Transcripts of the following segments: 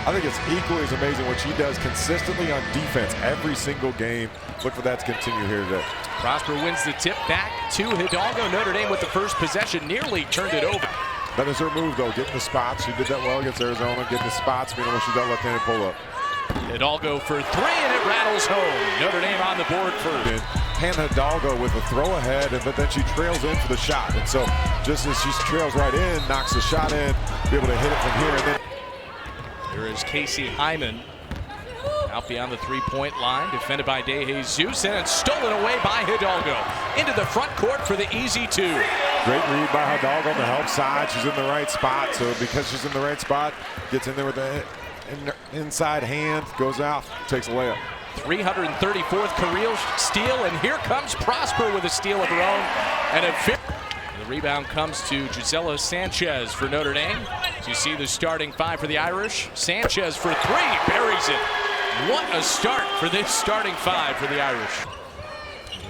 I think it's equally as amazing what she does consistently on defense every single game. Look for that to continue here today. Prosper wins the tip back to Hidalgo. Notre Dame with the first possession, nearly turned it over. That is her move, though, getting the spots. She did that well against Arizona, getting the spots, being able to shoot that left-handed pull-up. Hidalgo for three, and it rattles home. Notre Dame on the board first. Hannah Hidalgo with a throw ahead, but then she trails in for the shot. And so just as she trails right in, knocks the shot in, be able to hit it from here. And then here is Casey Hyman out beyond the three-point line, defended by DeJesus, and stolen away by Hidalgo. Into the front court for the easy two. Great read by Hidalgo on the help side. She's in the right spot, so because she's in the right spot, gets in there with the inside hand, goes out, takes a layup. 334th career steal, and here comes Prosper with a steal of her own. And the rebound comes to Gisela Sanchez for Notre Dame. So you see the starting five for the Irish. Sanchez for three, buries it. What a start for this starting five for the Irish.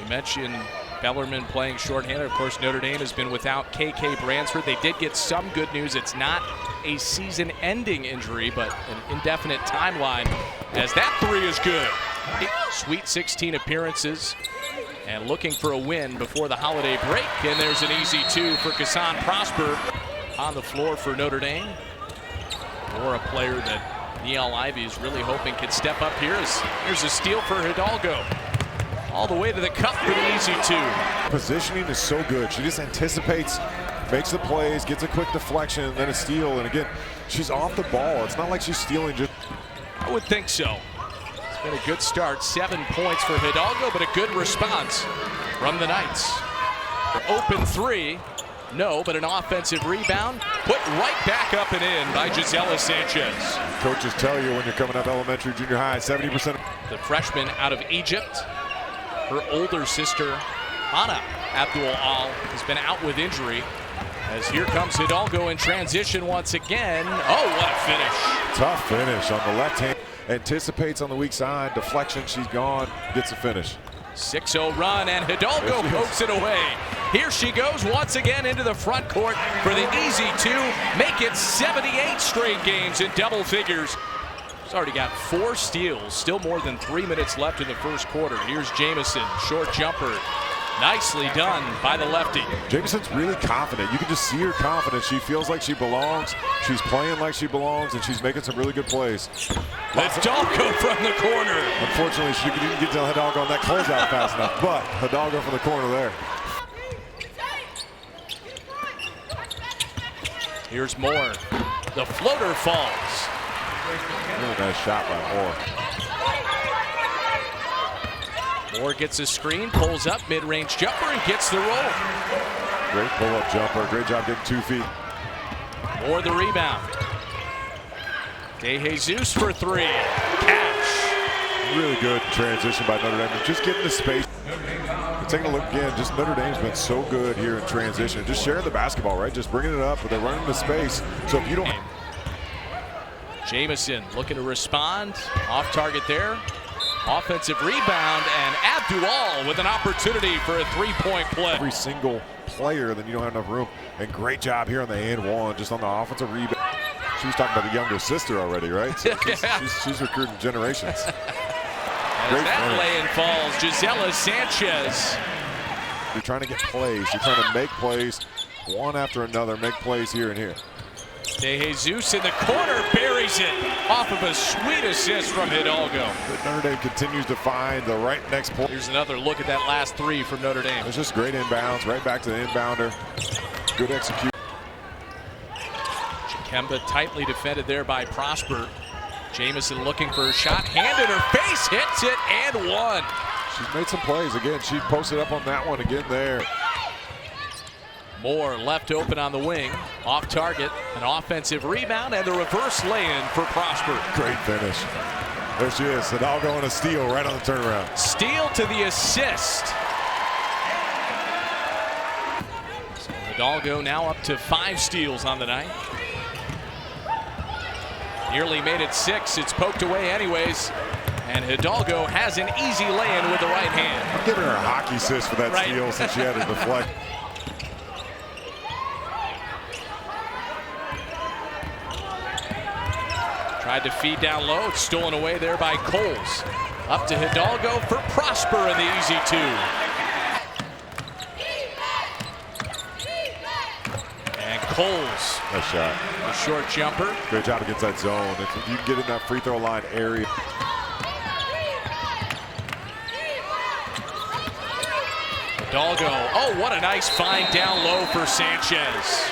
We mentioned Bellarmine playing shorthanded. Of course, Notre Dame has been without KK Bransford. They did get some good news. It's not a season-ending injury, but an indefinite timeline, as that three is good. Sweet 16 appearances and looking for a win before the holiday break. And there's an easy two for Kassan Prosper on the floor for Notre Dame. Or a player that Niall Ivey is really hoping could step up here. Here's a steal for Hidalgo. All the way to the cup for the easy two. Positioning is so good. She just anticipates, makes the plays, gets a quick deflection, and then a steal. And again, she's off the ball. It's not like she's stealing just. I would think so. It's been a good start. 7 points for Hidalgo, but a good response from the Knights. Open three. No, but an offensive rebound put right back up and in by Gisela Sanchez. Coaches tell you when you're coming up elementary, junior high, 70%. The freshman out of Egypt. Her older sister, Anna Abdul-Al, has been out with injury. As here comes Hidalgo in transition once again. Oh, what a finish. Tough finish on the left hand. Anticipates on the weak side. Deflection, she's gone. Gets a finish. 6-0 run, and Hidalgo pokes it away. Here she goes once again into the front court for the easy two. Make it 78 straight games in double figures. She's already got 4 steals. Still more than 3 minutes left in the first quarter. Here's Jamison, short jumper. Nicely done by the lefty. Jamison's really confident. You can just see her confidence. She feels like she belongs. She's playing like she belongs, and she's making some really good plays. Hidalgo from the corner. Unfortunately, she didn't get to Hidalgo on that closeout fast enough, but Hidalgo from the corner there. Here's Moore. The floater falls. Really nice shot by Moore. Moore gets a screen, pulls up, mid-range jumper, and gets the roll. Great pull-up jumper. Great job getting 2 feet. Moore the rebound. DeJesus for three. Cash. Really good transition by Notre Dame. Just getting the space. And taking a look again, just Notre Dame's been so good here in transition. Just sharing the basketball, right? Just bringing it up, but they're running the space. So if you don't. Jamison looking to respond. Off target there. Offensive rebound, and Abdul with an opportunity for a three-point play. Every single player, then you don't have enough room. And great job here on the and one, just on the offensive rebound. She was talking about the younger sister already, right? So she's recruiting generations. As that lay-in falls, Gisela Sanchez. You're trying to get plays. You're trying to make plays one after another, make plays here and here. DeJesus in the corner buries it off of a sweet assist from Hidalgo. But Notre Dame continues to find the right next point. Here's another look at that last three from Notre Dame. It's just great inbounds, right back to the inbounder. Good execution. Kemba tightly defended there by Prosper. Jamison looking for a shot, hand in her face, hits it, and one. She's made some plays. Again, she posted up on that one again there. Moore left open on the wing, off target, an offensive rebound, and the reverse lay-in for Prosper. Great finish. There she is, Hidalgo and a steal right on the turnaround. Steal to the assist. So Hidalgo now up to 5 steals on the night. Nearly made it 6, it's poked away anyways. And Hidalgo has an easy lay-in with the right hand. I'm giving her a hockey assist for that steal since she had to deflect. Tried to feed down low. It's stolen away there by Coles. Up to Hidalgo for Prosper in the easy two. And Coles. Nice shot. The short jumper. Great job against that zone. If you can get in that free throw line area. Hidalgo. Oh, what a nice find down low for Sanchez.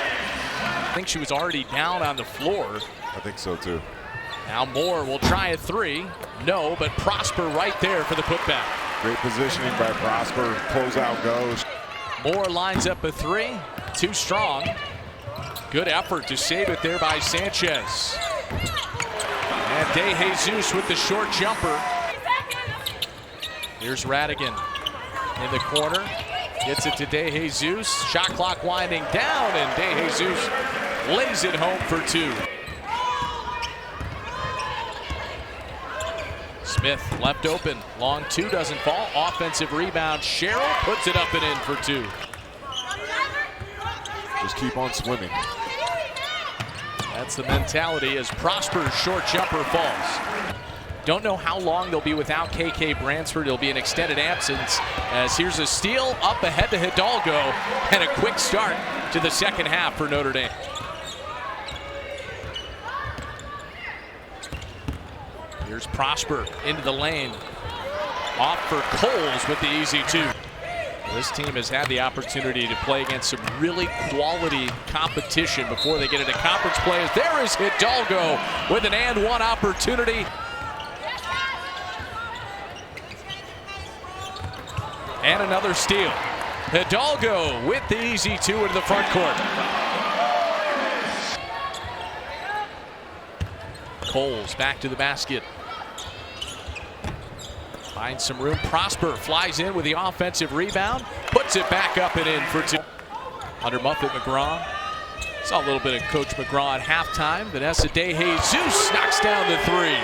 I think she was already down on the floor. I think so too. Now Moore will try a three. No, but Prosper right there for the putback. Great positioning by Prosper. Closeout goes. Moore lines up a three. Too strong. Good effort to save it there by Sanchez. And De Jesus with the short jumper. Here's Radigan in the corner. Gets it to De Jesus. Shot clock winding down, and De Jesus lays it home for two. Smith left open. Long two doesn't fall. Offensive rebound. Sherrill puts it up and in for two. Just keep on swimming. That's the mentality as Prosper's short jumper falls. Don't know how long they'll be without KK Bransford. It'll be an extended absence as here's a steal up ahead to Hidalgo and a quick start to the second half for Notre Dame. Here's Prosper into the lane. Off for Coles with the easy two. This team has had the opportunity to play against some really quality competition before they get into conference play. There is Hidalgo with an and one opportunity. And another steal. Hidalgo with the easy two into the front court. Coles back to the basket. Finds some room. Prosper flies in with the offensive rebound. Puts it back up and in for two. Under Muffet McGraw. Saw a little bit of Coach McGraw at halftime. Vanessa De Jesus knocks down the three.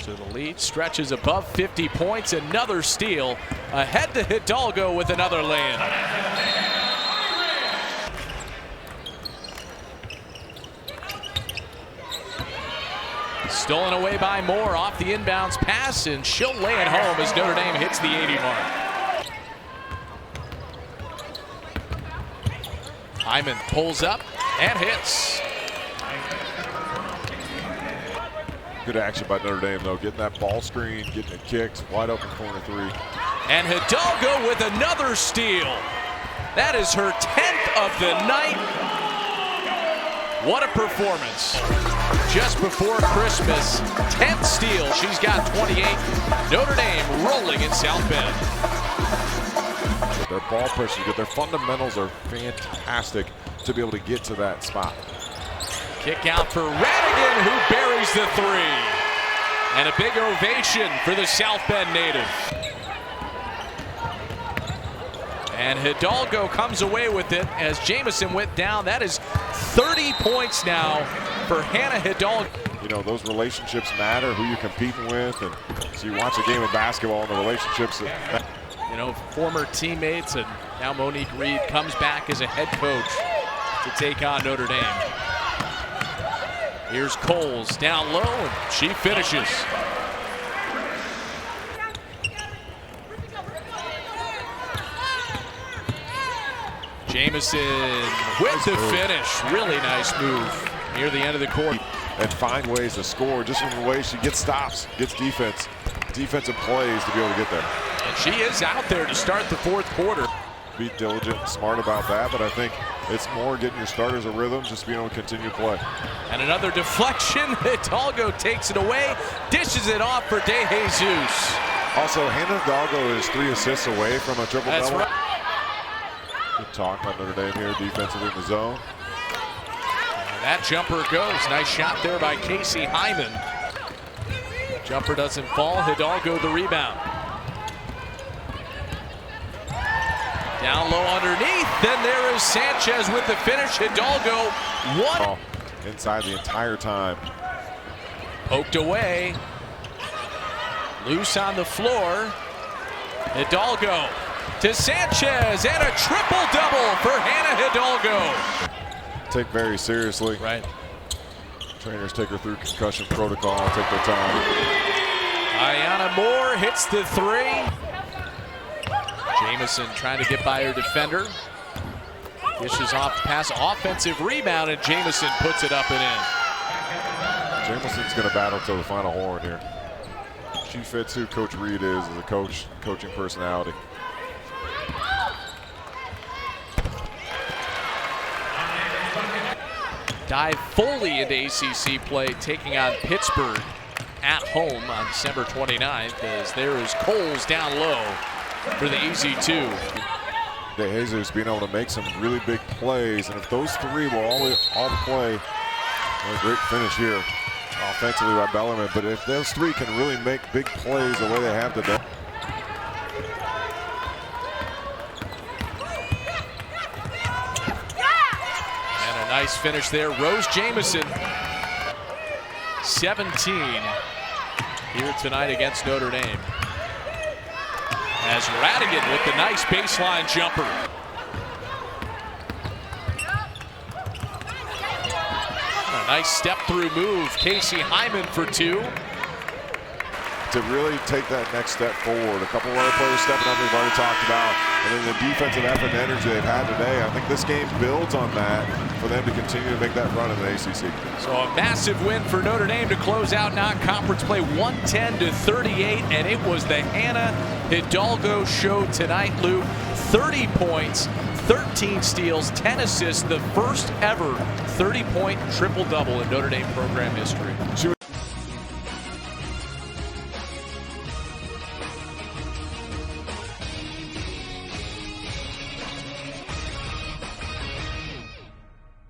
So the lead stretches above 50 points. Another steal. Ahead to Hidalgo with another lay-in. Stolen away by Moore off the inbounds pass, and she'll lay it home as Notre Dame hits the 80 mark. Hyman pulls up and hits. Good action by Notre Dame, though. Getting that ball screen, getting it kicked. Wide open corner three. And Hidalgo with another steal. That is her 10th of the night. What a performance. Just before Christmas, 10th steal. She's got 28. Notre Dame rolling in South Bend. Their ball pressure, their fundamentals are fantastic to be able to get to that spot. Kick out for Radigan, who buries the three. And a big ovation for the South Bend native. And Hidalgo comes away with it as Jamison went down. That is 30 points now for Hannah Hidalgo. You know, those relationships matter, who you're competing with. And so you watch a game of basketball and the relationships. You know, former teammates, and now Monique Reed comes back as a head coach to take on Notre Dame. Here's Coles down low, and she finishes. Jamison with the finish. Really nice move near the end of the court. And find ways to score just in the way she gets stops, gets defensive plays to be able to get there. And she is out there to start the fourth quarter. Be diligent and smart about that, but I think it's more getting your starters a rhythm, just being able to continue play. And another deflection. Hidalgo takes it away, dishes it off for De Jesus. Also, Hannah Hidalgo is 3 assists away from a triple-double. That's right. Good talk by Notre Dame here defensively in the zone. And that jumper goes. Nice shot there by Casey Hyman. Jumper doesn't fall. Hidalgo the rebound. Down low underneath. Then there is Sanchez with the finish. Hidalgo one. Inside the entire time. Poked away. Loose on the floor. Hidalgo to Sanchez, and a triple-double for Hannah Hidalgo. Take very seriously. Right. Trainers take her through concussion protocol, take their time. Ayanna Moore hits the three. Jamison trying to get by her defender. Dishes off pass, offensive rebound, and Jamison puts it up and in. Jamison's going to battle till the final horn here. She fits who Coach Reed is as a coach, coaching personality. Dive fully into ACC play, taking on Pittsburgh at home on December 29th, as there is Coles down low for the easy two. De Jesus being able to make some really big plays, and if those three will all play, a great finish here offensively by Bellarmine, but if those three can really make big plays the way they have today. And a nice finish there, Rose Jamison. 17 here tonight against Notre Dame. As Radigan with the nice baseline jumper. A nice step-through move. Casey Hyman for two. To really take that next step forward. A couple of other players stepping up we've already talked about. And then the defensive effort and energy they've had today. I think this game builds on that for them to continue to make that run in the ACC. So a massive win for Notre Dame to close out non-conference play, 110-38, and it was the Hannah Hidalgo show tonight, Lou. 30 points, 13 steals, 10 assists, the first ever 30-point triple-double in Notre Dame program history.